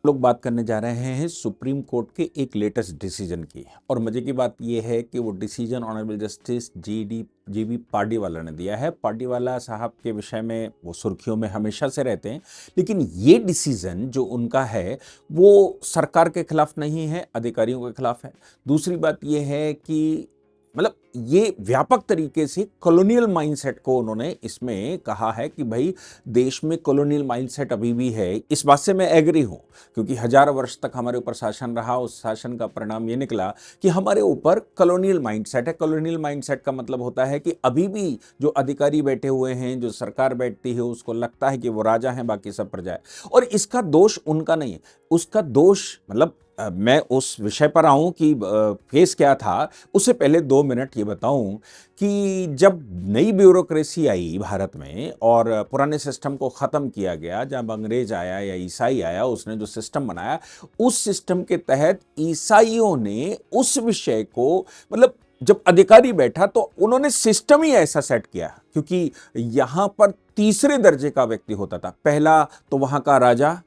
लोग बात करने जा रहे हैं सुप्रीम कोर्ट के एक लेटेस्ट डिसीजन की। और मजे की बात यह है कि वो decision honourable justice J B Pardiwala ने दिया है। पार्डीवाला साहब के विषय में वो सुर्खियों में हमेशा से रहते हैं, लेकिन ये डिसीजन जो उनका है वो सरकार के खिलाफ नहीं है, अधिकारियों के खिलाफ है। दूसरी बात यह है कि मतलब ये व्यापक तरीके से कॉलोनियल माइंडसेट को उन्होंने इसमें कहा है कि भाई देश में कॉलोनियल माइंडसेट अभी भी है। इस बात से मैं एग्री हूं, क्योंकि हजारों वर्ष तक हमारे ऊपर शासन रहा, उस शासन का परिणाम ये निकला कि हमारे ऊपर कॉलोनियल माइंडसेट है। कॉलोनियल माइंडसेट का मतलब होता है कि अभी भी जो अधिकारी बैठे हुए हैं, जो सरकार बैठती है, उसको लगता है कि वो राजा हैं, बाकी सब प्रजा है। और इसका दोष उनका नहीं है, उसका दोष मतलब मैं उस विषय पर आऊं कि केस क्या था। उससे पहले 2 मिनट ये बताऊं कि जब नई ब्यूरोक्रेसी आई भारत में और पुराने सिस्टम को ख़त्म किया गया, जब अंग्रेज आया या ईसाई आया, उसने जो सिस्टम बनाया, उस सिस्टम के तहत ईसाइयों ने उस विषय को मतलब जब अधिकारी बैठा तो उन्होंने सिस्टम ही ऐसा सेट किया, क्योंकि यहां पर तीसरे दर्जे का व्यक्ति होता था। पहला तो वहां का राजा,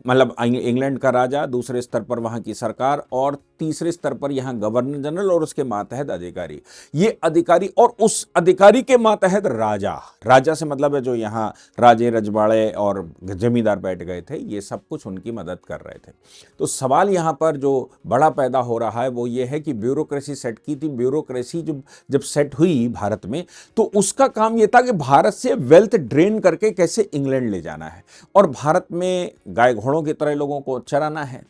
मतलब इंग्लैंड का राजा, दूसरे स्तर पर वहां की सरकार, और तीसरे स्तर पर यहां गवर्नर जनरल और उसके मातहत अधिकारी। ये अधिकारी और उस अधिकारी के मातहत राजा, राजा से मतलब है जो यहां राजे रजवाड़े और जमींदार बैठ गए थे, ये सब कुछ उनकी मदद कर रहे थे। तो सवाल यहां पर जो बड़ा पैदा हो रहा है वो ये है कि ब्यूरोक्रेसी सेट की थी। ब्यूरोक्रेसी जब सेट हुई भारत में, तो उसका काम यह था कि भारत से वेल्थ ड्रेन करके कैसे इंग्लैंड ले जाना है, और भारत में गाय घोड़ों की तरह लोगों को चराना है।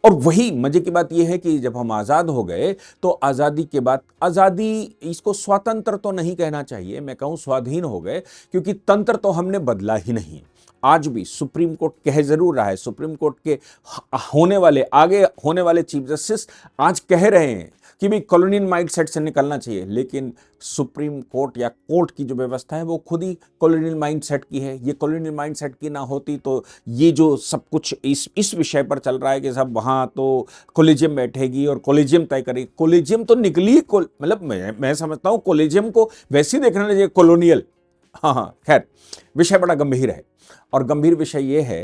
और वही मजे की बात यह है कि जब हम आजाद हो गए तो आजादी के बाद, आजादी इसको स्वतंत्र तो नहीं कहना चाहिए, मैं कहूं स्वाधीन हो गए, क्योंकि तंत्र तो हमने बदला ही नहीं। आज भी सुप्रीम कोर्ट कह जरूर रहा है, सुप्रीम कोर्ट के होने वाले, आगे होने वाले चीफ जस्टिस आज कह रहे हैं कि भाई कॉलोनियल माइंडसेट से निकलना चाहिए, लेकिन सुप्रीम कोर्ट या कोर्ट की जो व्यवस्था है वो खुद ही कॉलोनियल माइंडसेट की है। ये कॉलोनियल माइंडसेट की ना होती तो ये जो सब कुछ इस विषय पर चल रहा है कि सब वहां तो कोलिजियम बैठेगी और कोलिजियम तय करेगी। कोलिजियम तो निकली, मतलब मैं समझता हूं कोलिजियम को वैसे ही देखना चाहिए, कॉलोनियल। हाँ हाँ, खैर विषय बड़ा गंभीर है, और गंभीर विषय यह है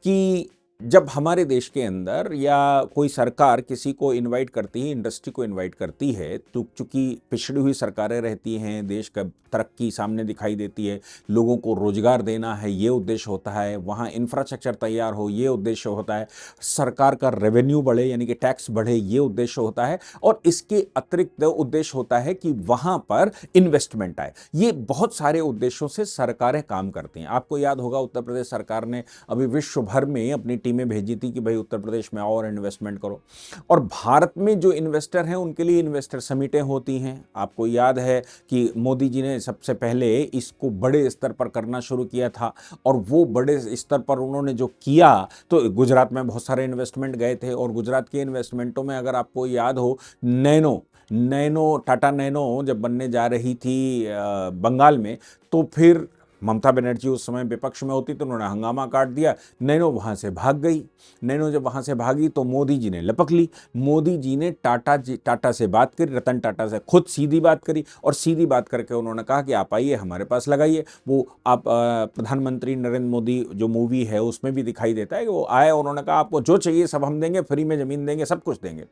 कि जब हमारे देश के अंदर या कोई सरकार किसी को इनवाइट करती है, इंडस्ट्री को इनवाइट करती है, तो चूंकि पिछड़ी हुई सरकारें रहती हैं, देश का तरक्की सामने दिखाई देती है, लोगों को रोजगार देना है ये उद्देश्य होता है, वहाँ इंफ्रास्ट्रक्चर तैयार हो ये उद्देश्य होता है, सरकार का रेवेन्यू बढ़े यानी कि टैक्स बढ़े ये उद्देश्य होता है, और इसके अतिरिक्त उद्देश्य होता है कि वहाँ पर इन्वेस्टमेंट आए। ये बहुत सारे उद्देश्यों से सरकारें काम करती हैं। आपको याद होगा उत्तर प्रदेश सरकार ने अभी विश्व भर में अपनी टीमें भेजी थी कि भाई उत्तर प्रदेश में और इन्वेस्टमेंट करो, और भारत में जो इन्वेस्टर हैं उनके लिए इन्वेस्टर समिटें होती हैं। आपको याद है कि मोदी जी ने सबसे पहले इसको बड़े स्तर पर करना शुरू किया था, और वो बड़े स्तर पर उन्होंने जो किया, तो गुजरात में बहुत सारे इन्वेस्टमेंट गए थे, और गुजरात के इन्वेस्टमेंटों में अगर आपको याद हो, नैनो टाटा नैनो जब बनने जा रही थी बंगाल में, तो फिर ममता बनर्जी उस समय विपक्ष में होती तो उन्होंने हंगामा काट दिया, नैनो वहां से भाग गई। नैनो जब वहां से भागी तो मोदी जी ने लपक ली। मोदी जी ने टाटा से बात करी, रतन टाटा से खुद सीधी बात करी, और सीधी बात करके उन्होंने कहा कि आप आइए हमारे पास लगाइए। वो आप प्रधानमंत्री नरेंद्र मोदी जो मूवी है उसमें भी दिखाई देता है कि वो आए, उन्होंने कहा आपको जो चाहिए सब हम देंगे, फ्री में जमीन देंगे, सब कुछ देंगे।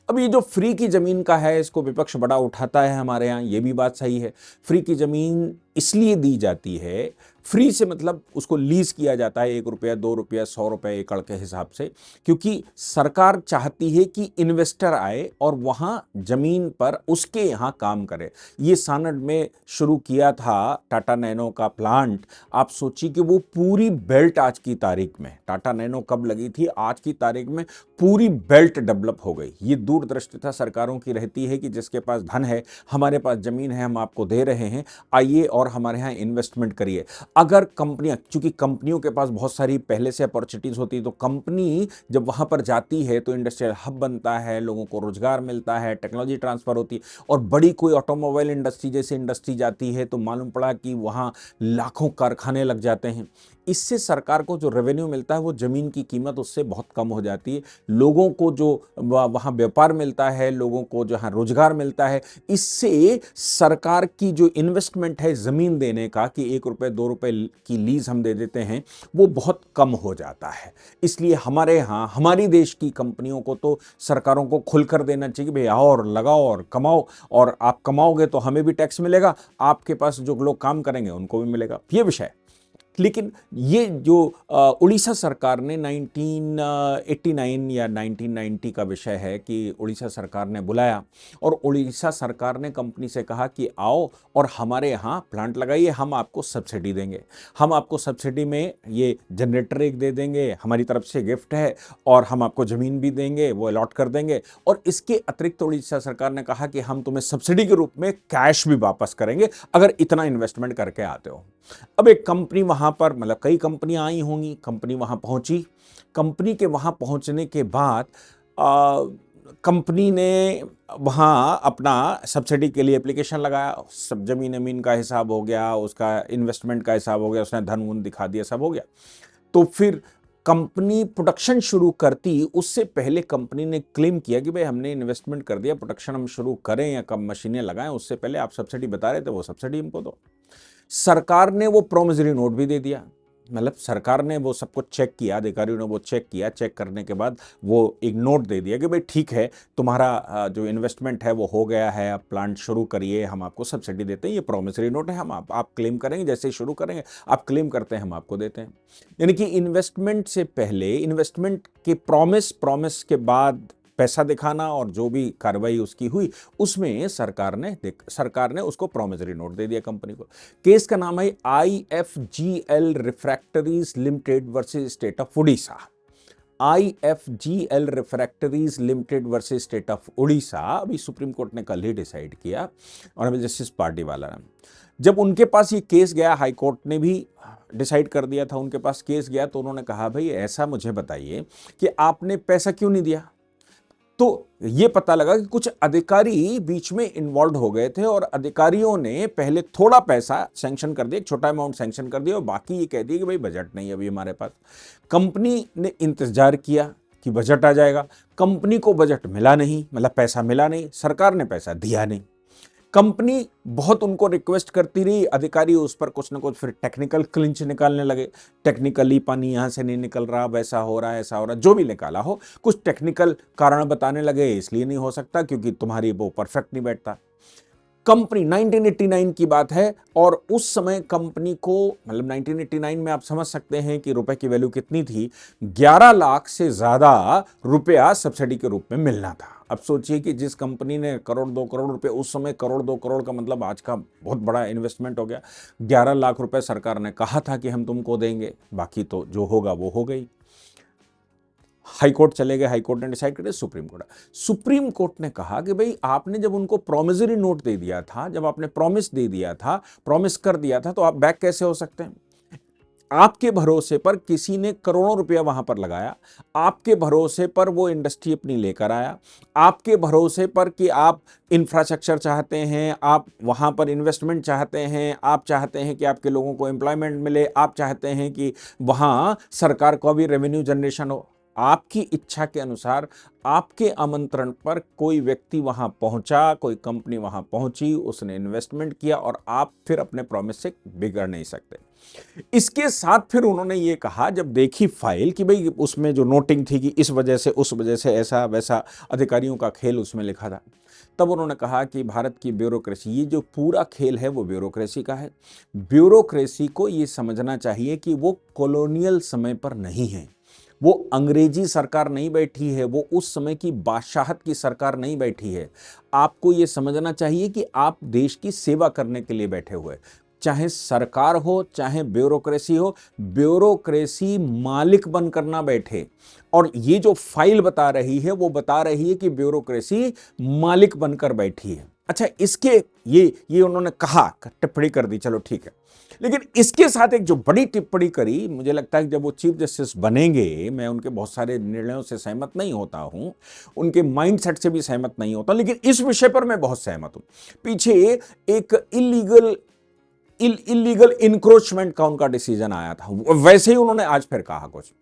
अब ये जो फ्री की जमीन का है, इसको विपक्ष बड़ा उठाता है हमारे यहाँ, ये भी बात सही है। फ्री की जमीन इसलिए दी जाती है, फ्री से मतलब उसको लीज किया जाता है, 1 रुपया 2 रुपया 100 रुपये एकड़ के हिसाब से, क्योंकि सरकार चाहती है कि इन्वेस्टर आए और वहां जमीन पर उसके यहां काम करे। ये सानड में शुरू किया था टाटा नैनो का प्लांट। आप सोचिए कि वो पूरी बेल्ट आज की तारीख में, टाटा नैनो कब लगी थी, आज की तारीख में पूरी बेल्ट डेवलप हो गई। ये दूरदृष्टिता सरकारों की रहती है कि जिसके पास धन है, हमारे पास जमीन है, हम आपको दे रहे हैं, आइए और हमारे यहाँ इन्वेस्टमेंट करिए। अगर कंपनियां, चूंकि कंपनियों के पास बहुत सारी पहले से अपॉर्चुनिटीज होती है, तो कंपनी जब वहां पर जाती है तो इंडस्ट्रियल हब बनता है, लोगों को रोजगार मिलता है, टेक्नोलॉजी ट्रांसफर होती है, और बड़ी कोई ऑटोमोबाइल इंडस्ट्री जैसी इंडस्ट्री जाती है तो मालूम पड़ा कि वहां लाखों कारखाने लग जाते हैं। इससे सरकार को जो रेवेन्यू मिलता है वो जमीन की कीमत उससे बहुत कम हो जाती है। लोगों को जो वहां व्यापार मिलता है, लोगों को जहां रोजगार मिलता है, इससे सरकार की जो इन्वेस्टमेंट है जमीन देने का कि 1 रुपये 2 रुपये रुपए की लीज हम दे देते हैं वो बहुत कम हो जाता है। इसलिए हमारे यहाँ हमारी देश की कंपनियों को तो सरकारों को खुलकर देना चाहिए, भाई आओ और लगाओ और कमाओ, और आप कमाओगे तो हमें भी टैक्स मिलेगा, आपके पास जो लोग काम करेंगे उनको भी मिलेगा, ये विषय। लेकिन ये जो उड़ीसा सरकार ने 1989 या 1990 का विषय है कि उड़ीसा सरकार ने बुलाया और उड़ीसा सरकार ने कंपनी से कहा कि आओ और हमारे यहाँ प्लांट लगाइए, हम आपको सब्सिडी देंगे, हम आपको सब्सिडी में ये जनरेटर एक दे देंगे, हमारी तरफ से गिफ्ट है, और हम आपको ज़मीन भी देंगे, वो अलॉट कर देंगे, और इसके अतिरिक्त उड़ीसा सरकार ने कहा कि हम तुम्हें सब्सिडी के रूप में कैश भी वापस करेंगे अगर इतना इन्वेस्टमेंट करके आते हो। अब एक कंपनी वहां पर, मतलब कई कंपनियां आई होंगी, कंपनी वहां पहुंची, कंपनी के वहां पहुंचने के बाद कंपनी ने वहां अपना सब्सिडी के लिए एप्लीकेशन लगाया, सब जमीन का हिसाब हो गया, उसका इन्वेस्टमेंट का हिसाब हो गया, उसने धन वुन दिखा दिया, सब हो गया। तो फिर कंपनी प्रोडक्शन शुरू करती उससे पहले कंपनी ने क्लेम किया कि भाई हमने इन्वेस्टमेंट कर दिया, प्रोडक्शन हम शुरू करें या कब मशीनें लगाएं उससे पहले आप सब्सिडी बता रहे थे, वो सब्सिडी हमको दो। सरकार ने वो प्रोमिसरी नोट भी दे दिया, मतलब सरकार ने वो सबको चेक किया, अधिकारियों ने वो चेक किया, चेक करने के बाद वो एक नोट दे दिया कि भाई ठीक है, तुम्हारा जो इन्वेस्टमेंट है वो हो गया है, आप प्लांट शुरू करिए, हम आपको सब्सिडी देते हैं, ये प्रोमिसरी नोट है, हम आप क्लेम करेंगे, जैसे ही शुरू करेंगे आप क्लेम करते हैं हम आपको देते हैं। यानी कि इन्वेस्टमेंट से पहले, इन्वेस्टमेंट के प्रॉमिस के बाद पैसा दिखाना और जो भी कार्रवाई उसकी हुई उसमें सरकार ने उसको प्रोमिसरी नोट दे दिया कंपनी को। केस का नाम है IFGL refractories limited versus state of Orissa. IFGL refractories limited versus state of Orissa अभी सुप्रीम कोर्ट ने कल ही डिसाइड किया, और अभी जस्टिस पार्टीवाला ने, जब उनके पास ये केस गया, हाई कोर्ट ने भी डिसाइड कर दिया था, उनके पास केस गया, तो उन्होंने कहा भाई ऐसा मुझे बताइए कि आपने पैसा क्यों नहीं दिया। तो ये पता लगा कि कुछ अधिकारी बीच में इन्वॉल्व हो गए थे और अधिकारियों ने पहले थोड़ा पैसा सैंक्शन कर दिया, एक छोटा अमाउंट सैंक्शन कर दिया, और बाकी ये कह दिया कि भाई बजट नहीं अभी हमारे पास। कंपनी ने इंतजार किया कि बजट आ जाएगा, कंपनी को बजट मिला नहीं, मतलब पैसा मिला नहीं, सरकार ने पैसा दिया नहीं। कंपनी बहुत उनको रिक्वेस्ट करती रही, अधिकारी उस पर कुछ ना कुछ फिर टेक्निकल क्लिंच निकालने लगे, टेक्निकली पानी यहाँ से नहीं निकल रहा, वैसा हो रहा है, ऐसा हो रहा है, जो भी निकाला हो, कुछ टेक्निकल कारण बताने लगे, इसलिए नहीं हो सकता क्योंकि तुम्हारी वो परफेक्ट नहीं बैठता। कंपनी 1989 की बात है, और उस समय कंपनी को, मतलब 1989 में आप समझ सकते हैं कि रुपए की वैल्यू कितनी थी, 11 लाख से ज्यादा रुपया सब्सिडी के रूप में मिलना था। अब सोचिए कि जिस कंपनी ने करोड़ 2 करोड़ रुपए, उस समय करोड़ 2 करोड़ का मतलब आज का बहुत बड़ा इन्वेस्टमेंट हो गया, 11 लाख रुपए सरकार ने कहा था कि हम तुमको देंगे, बाकी तो जो होगा वो हो गई। हाई कोर्ट चले गए, हाई कोर्ट ने डिसाइड कर, सुप्रीम कोर्ट ने कहा कि भाई आपने जब उनको प्रोमिसरी नोट दे दिया था, जब आपने प्रॉमिस दे दिया था, प्रॉमिस कर दिया था, तो आप बैक कैसे हो सकते हैं। आपके भरोसे पर किसी ने करोड़ों रुपया वहां पर लगाया, आपके भरोसे पर वो इंडस्ट्री अपनी लेकर आया, आपके भरोसे पर कि आप इंफ्रास्ट्रक्चर चाहते हैं, आप वहां पर इन्वेस्टमेंट चाहते हैं, आप चाहते हैं कि आपके लोगों को एम्प्लॉयमेंट मिले, आप चाहते हैं कि वहां सरकार को भी रेवेन्यू जनरेशन हो। आपकी इच्छा के अनुसार आपके आमंत्रण पर कोई व्यक्ति वहां पहुंचा, कोई कंपनी वहां पहुंची, उसने इन्वेस्टमेंट किया, और आप फिर अपने प्रॉमिस से बिगड़ नहीं सकते। इसके साथ फिर उन्होंने ये कहा, जब देखी फाइल कि भाई उसमें जो नोटिंग थी कि इस वजह से उस वजह से ऐसा वैसा अधिकारियों का खेल उसमें लिखा था, तब उन्होंने कहा कि भारत की ब्यूरोक्रेसी, ये जो पूरा खेल है वो ब्यूरोक्रेसी का है। ब्यूरोक्रेसी को ये समझना चाहिए कि वो कॉलोनियल समय पर नहीं है, वो अंग्रेजी सरकार नहीं बैठी है, वो उस समय की बादशाहत की सरकार नहीं बैठी है। आपको ये समझना चाहिए कि आप देश की सेवा करने के लिए बैठे हुए, चाहे सरकार हो चाहे ब्यूरोक्रेसी हो, ब्यूरोक्रेसी मालिक बनकर ना बैठे। और ये जो फाइल बता रही है वो बता रही है कि ब्यूरोक्रेसी मालिक बनकर बैठी है। अच्छा, इसके ये उन्होंने कहा, टिप्पणी कर दी, चलो ठीक है, लेकिन इसके साथ एक जो बड़ी टिप्पणी करी, मुझे लगता है कि जब वो चीफ जस्टिस बनेंगे, मैं उनके बहुत सारे निर्णयों से सहमत नहीं होता हूं, उनके माइंडसेट से भी सहमत नहीं होता, लेकिन इस विषय पर मैं बहुत सहमत हूं। पीछे एक इलीगल इंक्रोचमेंट का उनका डिसीजन आया था, वैसे ही उन्होंने आज फिर कहा कुछ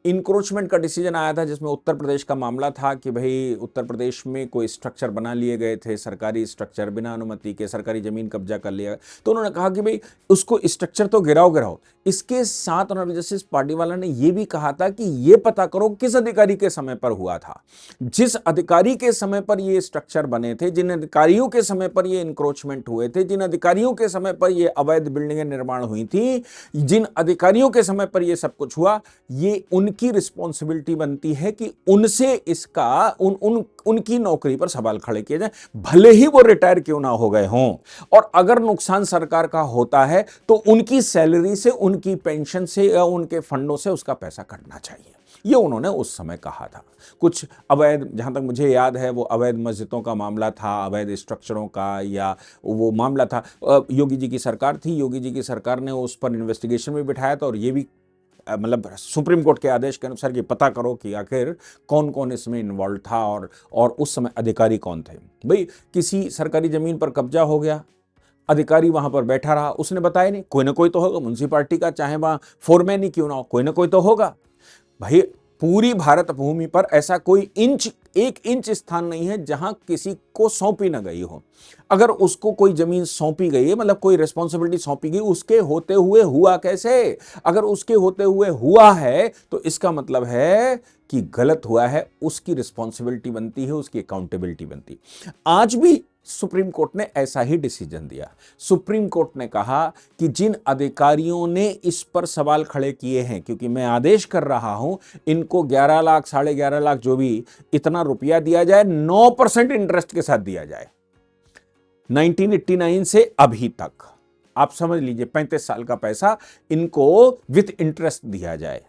इंक्रोचमेंट का डिसीजन आया था जिसमें उत्तर प्रदेश का मामला था कि भाई उत्तर प्रदेश में कोई स्ट्रक्चर बना लिए गए थे, सरकारी स्ट्रक्चर, बिना अनुमति के सरकारी जमीन कब्जा कर लिया। तो उन्होंने कहा कि भाई उसको स्ट्रक्चर तो गिराओ। इसके साथ ऑनरेबल जस्टिस पार्टीवाला ने यह भी कहा था कि यह पता करो किस अधिकारी के समय पर हुआ था। जिस अधिकारी के समय पर यह स्ट्रक्चर बने थे, जिन अधिकारियों के समय पर यह इंक्रोचमेंट हुए थे, जिन अधिकारियों के समय पर यह अवैध बिल्डिंगें निर्माण हुई थी, जिन अधिकारियों के समय पर यह सब कुछ हुआ, ये उनकी रिस्पॉन्सिबिलिटी बनती है कि उनसे इसका उनकी नौकरी पर सवाल खड़े किए जाए, भले ही वो रिटायर क्यों ना हो गए हों। और अगर नुकसान सरकार का होता है तो उनकी सैलरी से, उनकी पेंशन से या उनके फंडों से उसका पैसा कटना चाहिए। ये उन्होंने उस समय कहा था। कुछ अवैध, जहां तक मुझे याद है, वो अवैध मस्जिदों का मामला था, अवैध स्ट्रक्चरों का, या वो मामला था। योगी जी की सरकार थी, योगी जी की सरकार ने उस पर इन्वेस्टिगेशन भी बिठाया था और ये भी मतलब सुप्रीम कोर्ट के आदेश के अनुसार कि पता करो कि आखिर कौन कौन इसमें इन्वॉल्व था और उस समय अधिकारी कौन थे। भाई किसी सरकारी जमीन पर कब्जा हो गया, अधिकारी वहां पर बैठा रहा, उसने बताया नहीं, कोई ना कोई तो होगा म्युनिसिपैलिटी का, चाहे वहां फोरमैन ही क्यों ना हो, कोई ना कोई तो होगा। भाई पूरी भारत भूमि पर ऐसा कोई एक इंच स्थान नहीं है जहां किसी को सौंपी ना गई हो। अगर उसको कोई जमीन सौंपी गई है, मतलब कोई रिस्पॉन्सिबिलिटी सौंपी गई, उसके होते हुए हुआ कैसे? अगर उसके होते हुए हुआ है तो इसका मतलब है कि गलत हुआ है, उसकी रिस्पॉन्सिबिलिटी बनती है, उसकी अकाउंटेबिलिटी बनती। आज भी सुप्रीम कोर्ट ने ऐसा ही डिसीजन दिया। सुप्रीम कोर्ट ने कहा कि जिन अधिकारियों ने इस पर सवाल खड़े किए हैं, क्योंकि मैं आदेश कर रहा हूं इनको 11 लाख, 11.5 लाख, जो भी इतना रुपया दिया जाए, 9% इंटरेस्ट के साथ दिया जाए। 1989 से अभी तक आप समझ लीजिए 35 साल का पैसा इनको विथ इंटरेस्ट दिया जाए।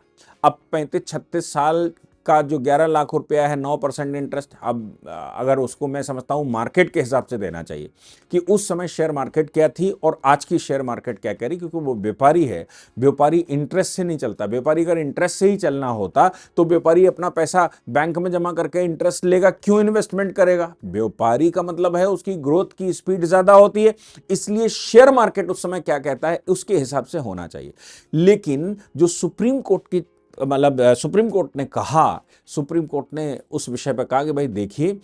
अब 35-36 साल का जो 11 लाख रुपया है, 9% इंटरेस्ट, अब अगर उसको मैं समझता हूं मार्केट के हिसाब से देना चाहिए कि उस समय शेयर मार्केट क्या थी और आज की शेयर मार्केट क्या कह रही, क्योंकि वो व्यापारी है। व्यापारी इंटरेस्ट से नहीं चलता। व्यापारी अगर इंटरेस्ट से ही चलना होता तो व्यापारी अपना पैसा बैंक में जमा करके इंटरेस्ट लेगा, क्यों इन्वेस्टमेंट करेगा? व्यापारी का मतलब है उसकी ग्रोथ की स्पीड ज्यादा होती है, इसलिए शेयर मार्केट उस समय क्या कहता है उसके हिसाब से होना चाहिए। लेकिन जो सुप्रीम कोर्ट की मतलब सुप्रीम कोर्ट ने कहा, सुप्रीम कोर्ट ने उस विषय पर कहा कि भाई देखिए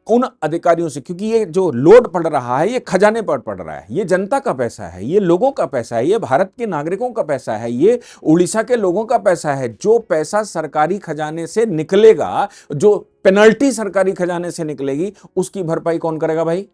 उन अधिकारियों से, क्योंकि ये जो लोड पड़ रहा है ये खजाने पर पड़ रहा है, ये जनता का पैसा है, ये लोगों का पैसा है, ये भारत के नागरिकों का पैसा है, ये उड़ीसा के लोगों का पैसा है। जो पैसा सरकारी खजाने से निकलेगा, जो पेनल्टी सरकारी खजाने से निकलेगी, उसकी भरपाई कौन करेगा भाई?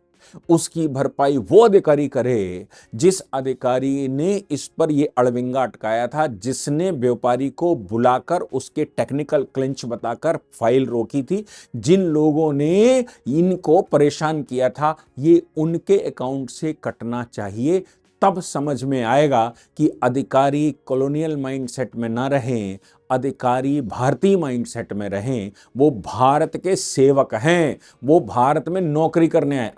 उसकी भरपाई वो अधिकारी करे जिस अधिकारी ने इस पर ये अड़विंगा अटकाया था, जिसने व्यापारी को बुलाकर उसके टेक्निकल क्लिंच बताकर फाइल रोकी थी, जिन लोगों ने इनको परेशान किया था, ये उनके अकाउंट से कटना चाहिए। तब समझ में आएगा कि अधिकारी कॉलोनियल माइंडसेट में ना रहें, अधिकारी भारतीय माइंडसेट में रहें। वो भारत के सेवक हैं, वो भारत में नौकरी करने आए।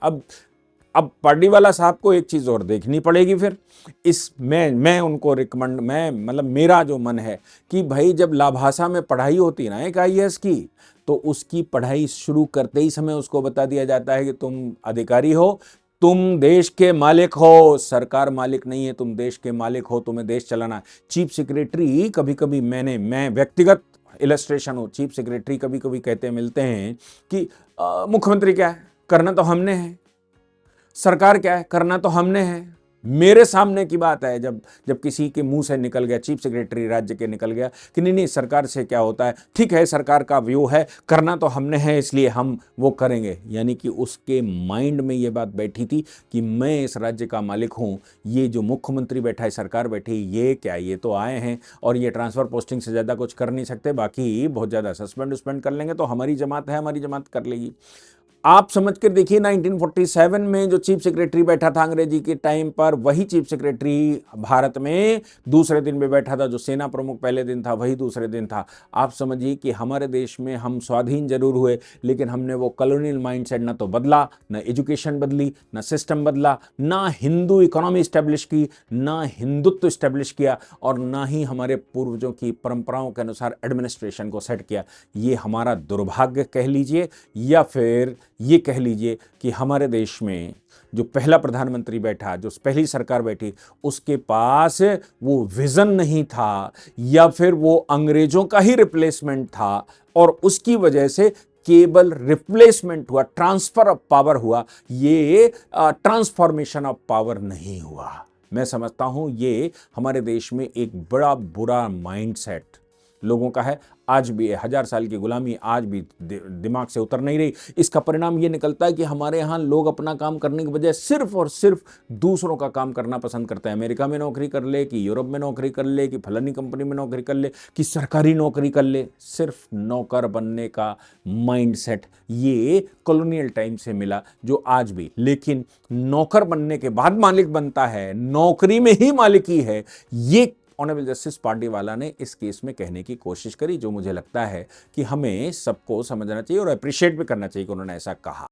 अब पार्टीवाला साहब को एक चीज और देखनी पड़ेगी फिर इस मैं उनको रिकमेंड, मैं मतलब मेरा जो मन है कि भाई जब लाभासा में पढ़ाई होती है ना एक IAS की, तो उसकी पढ़ाई शुरू करते ही समय उसको बता दिया जाता है कि तुम अधिकारी हो, तुम देश के मालिक हो, सरकार मालिक नहीं है, तुम देश के मालिक हो, तुम्हें देश चलाना। चीफ सेक्रेटरी कभी कभी मैं व्यक्तिगत इलस्ट्रेशन हो, चीफ सेक्रेटरी कभी कभी कहते मिलते हैं कि मुख्यमंत्री क्या है, करना तो हमने है, सरकार क्या है, करना तो हमने है। मेरे सामने की बात है जब किसी के मुंह से निकल गया, चीफ सेक्रेटरी राज्य के निकल गया कि नहीं सरकार से क्या होता है, ठीक है सरकार का व्यू है, करना तो हमने है इसलिए हम वो करेंगे। यानी कि उसके माइंड में ये बात बैठी थी कि मैं इस राज्य का मालिक हूं, ये जो मुख्यमंत्री बैठा है, सरकार बैठी, ये क्या, ये तो आए हैं और ये ट्रांसफर पोस्टिंग से ज़्यादा कुछ कर नहीं सकते, बाकी बहुत ज़्यादा सस्पेंड कर लेंगे तो हमारी जमात है, हमारी जमात कर लेगी। आप समझ कर देखिए 1947 में जो चीफ सेक्रेटरी बैठा था अंग्रेजी के टाइम पर, वही चीफ सेक्रेटरी भारत में दूसरे दिन पे बैठा था। जो सेना प्रमुख पहले दिन था वही दूसरे दिन था। आप समझिए कि हमारे देश में हम स्वाधीन जरूर हुए, लेकिन हमने वो कॉलोनियल माइंडसेट ना तो बदला, ना एजुकेशन बदली, ना सिस्टम बदला, ना हिंदू इकोनॉमी स्टैब्लिश की, ना हिंदुत्व स्टैब्लिश किया, और ना ही हमारे पूर्वजों की परंपराओं के अनुसार एडमिनिस्ट्रेशन को सेट किया। ये हमारा दुर्भाग्य कह लीजिए या फिर ये कह लीजिए कि हमारे देश में जो पहला प्रधानमंत्री बैठा, जो पहली सरकार बैठी, उसके पास वो विजन नहीं था या फिर वो अंग्रेजों का ही रिप्लेसमेंट था और उसकी वजह से केवल रिप्लेसमेंट हुआ, ट्रांसफर ऑफ पावर हुआ, ये ट्रांसफॉर्मेशन ऑफ पावर नहीं हुआ। मैं समझता हूं ये हमारे देश में एक बड़ा बुरा माइंडसेट लोगों का है। आज भी 1000 साल की गुलामी आज भी दिमाग से उतर नहीं रही। इसका परिणाम ये निकलता है कि हमारे यहाँ लोग अपना काम करने की बजाय सिर्फ और सिर्फ दूसरों का काम करना पसंद करते हैं। अमेरिका में नौकरी कर ले, कि यूरोप में नौकरी कर ले, कि फलानी कंपनी में नौकरी कर ले, कि सरकारी नौकरी कर ले, सिर्फ नौकर बनने का माइंडसेट ये कॉलोनियल टाइम से मिला, जो आज भी। लेकिन नौकर बनने के बाद मालिक बनता है, नौकरी में ही मालिकी है, ये ऑनरेबल जस्टिस पार्टीवाला ने इस केस में कहने की कोशिश करी, जो मुझे लगता है कि हमें सबको समझना चाहिए और अप्रिशिएट भी करना चाहिए कि उन्होंने ऐसा कहा।